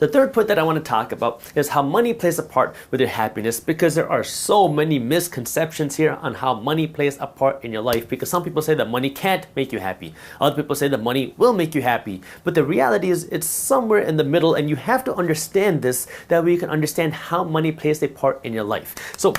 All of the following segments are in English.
The third point that I want to talk about is how money plays a part with your happiness, because there are so many misconceptions here on how money plays a part in your life. Because some people say that money can't make you happy. Other people say that money will make you happy. But the reality is it's somewhere in the middle, and you have to understand this. That way you can understand how money plays a part in your life. So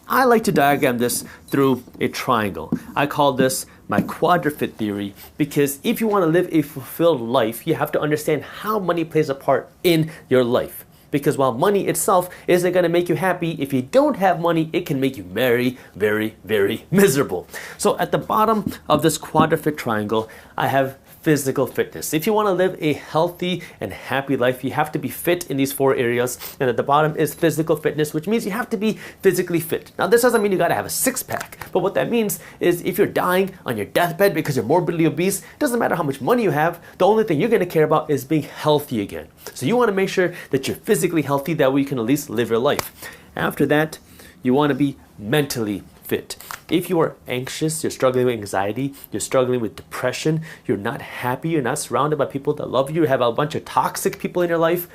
I like to diagram this through a triangle. I call this my quadruped theory, because if you want to live a fulfilled life, you have to understand how money plays a part in your life. Because while money itself isn't going to make you happy, if you don't have money, it can make you very, very, very miserable. So at the bottom of this quadruped triangle, I have physical fitness. If you want to live a healthy and happy life, you have to be fit in these 4 areas. And at the bottom is physical fitness, which means you have to be physically fit. Now, this doesn't mean you got to have a 6-pack, but what that means is if you're dying on your deathbed because you're morbidly obese, it doesn't matter how much money you have. The only thing you're going to care about is being healthy again. So you want to make sure that you're physically healthy, that way you can at least live your life. After that, you want to be mentally fit. If you are anxious, you're struggling with anxiety, you're struggling with depression, you're not happy, you're not surrounded by people that love you, you have a bunch of toxic people in your life,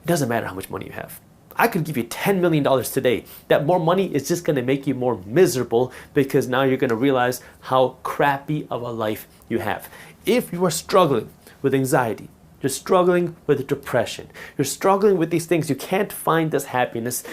it doesn't matter how much money you have. I could give you $10 million today. That more money is just going to make you more miserable, because now you're going to realize how crappy of a life you have. If you are struggling with anxiety, you're struggling with depression, you're struggling with these things, you can't find this happiness,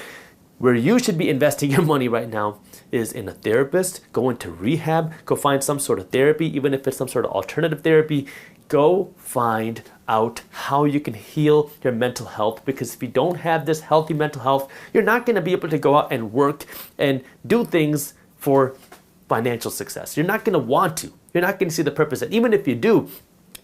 where you should be investing your money right now is in a therapist. Go into rehab, go find some sort of therapy, even if it's some sort of alternative therapy. Go find out how you can heal your mental health, because if you don't have this healthy mental health, you're not going to be able to go out and work and do things for financial success. You're not going to want to. You're not going to see the purpose. And even if you do,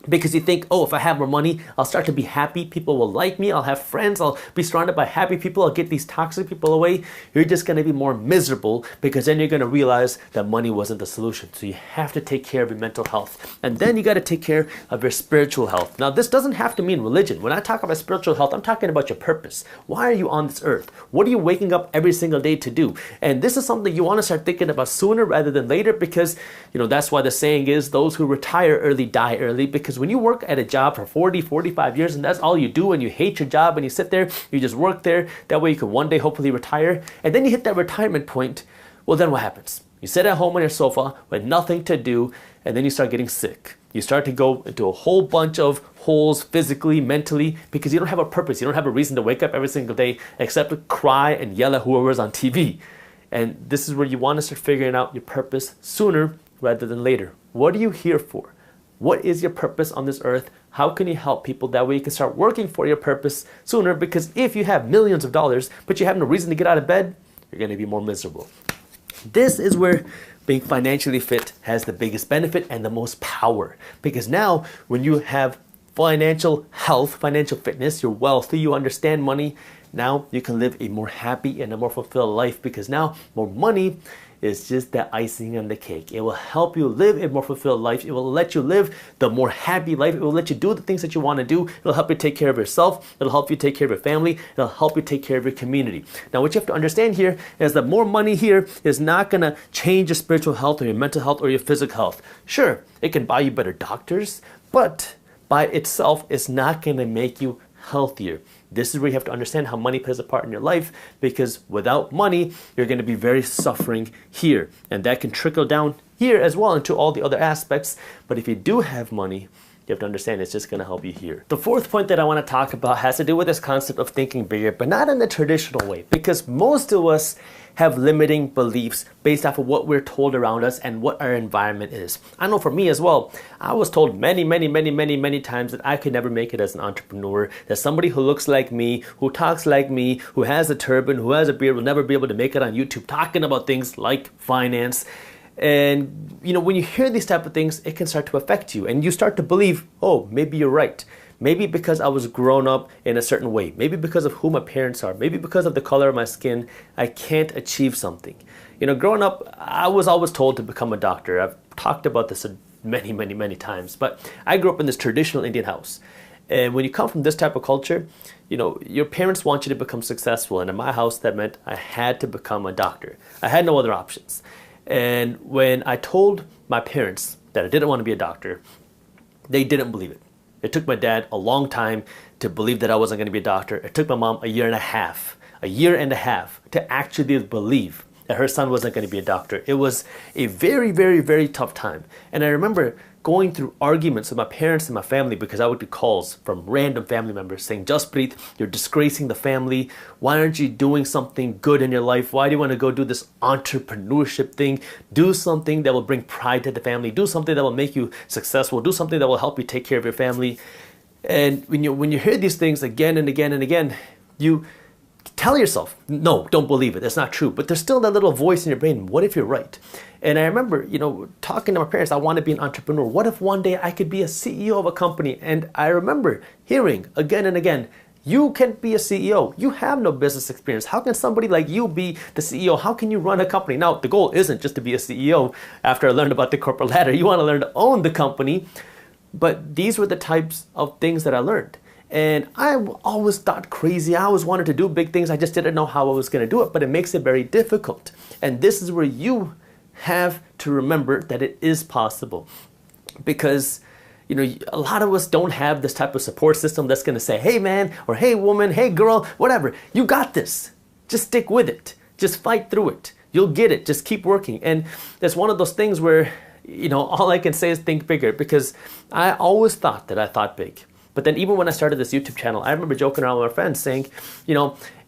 because you think, oh, if I have more money, I'll start to be happy, people will like me, I'll have friends, I'll be surrounded by happy people, I'll get these toxic people away, you're just going to be more miserable, because then you're going to realize that money wasn't the solution. So you have to take care of your mental health. And then you got to take care of your spiritual health. Now, this doesn't have to mean religion. When I talk about spiritual health, I'm talking about your purpose. Why are you on this earth? What are you waking up every single day to do? And this is something you want to start thinking about sooner rather than later, because, that's why the saying is those who retire early die early. Because when you work at a job for 40, 45 years and that's all you do, and you hate your job and you sit there, you just work there, that way you can one day hopefully retire, and then you hit that retirement point, well, then what happens? You sit at home on your sofa with nothing to do, and then you start getting sick. You start to go into a whole bunch of holes physically, mentally, because you don't have a purpose. You don't have a reason to wake up every single day except to cry and yell at whoever's on TV. And this is where you want to start figuring out your purpose sooner rather than later. What are you here for? What is your purpose on this earth? How can you help people? That way you can start working for your purpose sooner, because if you have millions of dollars, but you have no reason to get out of bed, you're going to be more miserable. This is where being financially fit has the biggest benefit and the most power. Because now when you have financial health, financial fitness, you're wealthy, you understand money, now you can live a more happy and a more fulfilled life, because now more money is just the icing on the cake. It will help you live a more fulfilled life. It will let you live the more happy life. It will let you do the things that you want to do. It'll help you take care of yourself. It'll help you take care of your family. It'll help you take care of your community. Now, what you have to understand here is that more money here is not going to change your spiritual health or your mental health or your physical health. Sure, it can buy you better doctors, but by itself, it's not going to make you healthier. This is where you have to understand how money plays a part in your life, because without money, you're going to be very suffering here. And that can trickle down here as well into all the other aspects. But if you do have money, you have to understand it's just going to help you here. The fourth point that I want to talk about has to do with this concept of thinking bigger, but not in the traditional way, because most of us have limiting beliefs based off of what we're told around us and what our environment is. I know for me as well, I was told many times that I could never make it as an entrepreneur, that somebody who looks like me, who talks like me, who has a turban, who has a beard will never be able to make it on YouTube talking about things like finance. And when you hear these type of things, it can start to affect you, and you start to believe, oh, maybe you're right. Maybe because I was grown up in a certain way, maybe because of who my parents are, maybe because of the color of my skin, I can't achieve something. Growing up, I was always told to become a doctor. I've talked about this many times, but I grew up in this traditional Indian house. And when you come from this type of culture, your parents want you to become successful. And in my house, that meant I had to become a doctor. I had no other options. And when I told my parents that I didn't want to be a doctor, they didn't believe it. It took my dad a long time to believe that I wasn't going to be a doctor. It took my mom a year and a half to actually believe that her son wasn't going to be a doctor. It was a very, very, very tough time. And I remember going through arguments with my parents and my family because I would get calls from random family members saying, Jaspreet, you're disgracing the family. Why aren't you doing something good in your life? Why do you want to go do this entrepreneurship thing? Do something that will bring pride to the family. Do something that will make you successful. Do something that will help you take care of your family. And when you hear these things again and again and again, you tell yourself, no, don't believe it. That's not true. But there's still that little voice in your brain. What if you're right? And I remember, talking to my parents, I want to be an entrepreneur. What if one day I could be a CEO of a company? And I remember hearing again and again, you can't be a CEO. You have no business experience. How can somebody like you be the CEO? How can you run a company? Now, the goal isn't just to be a CEO after I learned about the corporate ladder. You want to learn to own the company. But these were the types of things that I learned. And I always thought crazy. I always wanted to do big things. I just didn't know how I was going to do it, but it makes it very difficult. And this is where you have to remember that it is possible. Because, a lot of us don't have this type of support system that's going to say, hey man, or hey woman, hey girl, whatever. You got this. Just stick with it. Just fight through it. You'll get it. Just keep working. And that's one of those things where, all I can say is think bigger, because I always thought that I thought big. But then even when I started this YouTube channel, I remember joking around with my friends saying,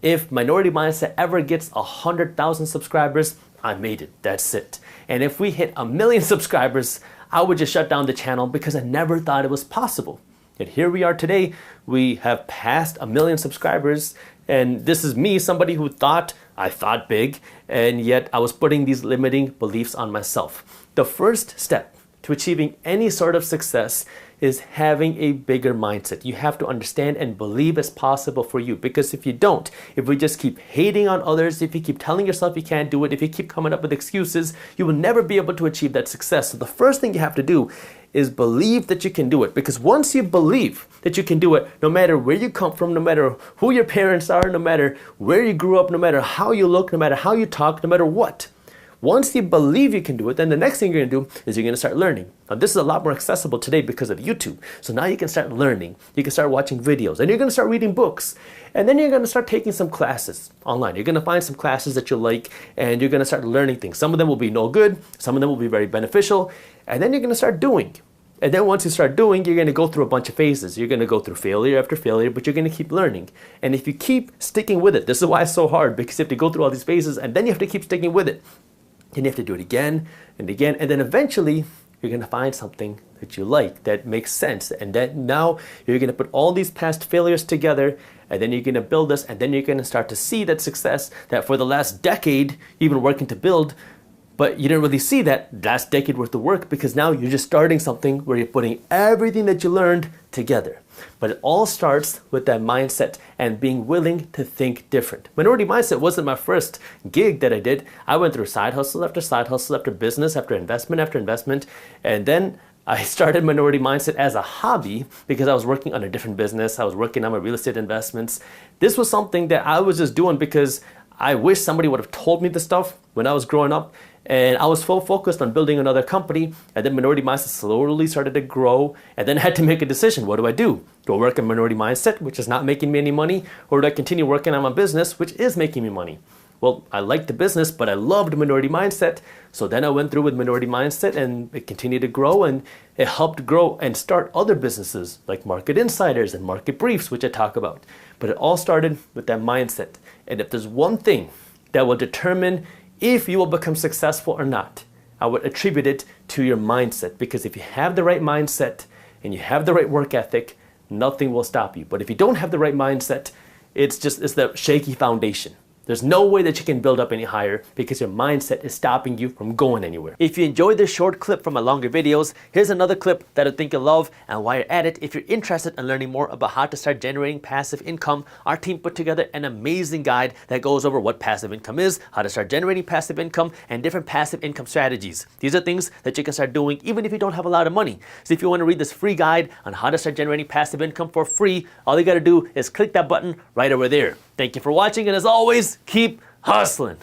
if Minority Mindset ever gets 100,000 subscribers, I made it. That's it. And if we hit 1 million subscribers, I would just shut down the channel because I never thought it was possible. And here we are today. We have passed 1 million subscribers. And this is me, somebody who thought I thought big, and yet I was putting these limiting beliefs on myself. The first step to achieving any sort of success is having a bigger mindset. You have to understand and believe it's possible for you, because if you don't, if we just keep hating on others, if you keep telling yourself you can't do it, if you keep coming up with excuses, you will never be able to achieve that success. So the first thing you have to do is believe that you can do it, because once you believe that you can do it, no matter where you come from, no matter who your parents are, no matter where you grew up, no matter how you look, no matter how you talk, no matter what, once you believe you can do it, then the next thing you're going to do is you're going to start learning. Now, this is a lot more accessible today because of YouTube. So now you can start learning. You can start watching videos, and you're going to start reading books. And then you're going to start taking some classes online. You're going to find some classes that you like, and you're going to start learning things. Some of them will be no good. Some of them will be very beneficial. And then you're going to start doing. And then once you start doing, you're going to go through a bunch of phases. You're going to go through failure after failure, but you're going to keep learning. And if you keep sticking with it, this is why it's so hard, because you have to go through all these phases, and then you have to keep sticking with it. Then you have to do it again and again, and then eventually you're going to find something that you like, that makes sense, and then now you're going to put all these past failures together, and then you're going to build this, and then you're going to start to see that success that for the last decade you've been working to build, but you didn't really see that last decade worth of work, because now you're just starting something where you're putting everything that you learned together. But it all starts with that mindset and being willing to think different. Minority Mindset wasn't my first gig that I did. I went through side hustle after business, after investment, and then I started Minority Mindset as a hobby because I was working on a different business. I was working on my real estate investments. This was something that I was just doing because I wish somebody would have told me this stuff when I was growing up. And I was full focused on building another company, and then Minority Mindset slowly started to grow, and then I had to make a decision. What do? Do I work in Minority Mindset, which is not making me any money, or do I continue working on my business, which is making me money? Well, I liked the business, but I loved Minority Mindset, so then I went through with Minority Mindset, and it continued to grow, and it helped grow and start other businesses like Market Insiders and Market Briefs, which I talk about. But it all started with that mindset. And if there's one thing that will determine if you will become successful or not, I would attribute it to your mindset. Because if you have the right mindset and you have the right work ethic, nothing will stop you. But if you don't have the right mindset, it's the shaky foundation. There's no way that you can build up any higher because your mindset is stopping you from going anywhere. If you enjoyed this short clip from my longer videos, here's another clip that I think you'll love. And while you're at it, if you're interested in learning more about how to start generating passive income, our team put together an amazing guide that goes over what passive income is, how to start generating passive income, and different passive income strategies. These are things that you can start doing even if you don't have a lot of money. So if you want to read this free guide on how to start generating passive income for free, all you got to do is click that button right over there. Thank you for watching, and as always, keep hustling.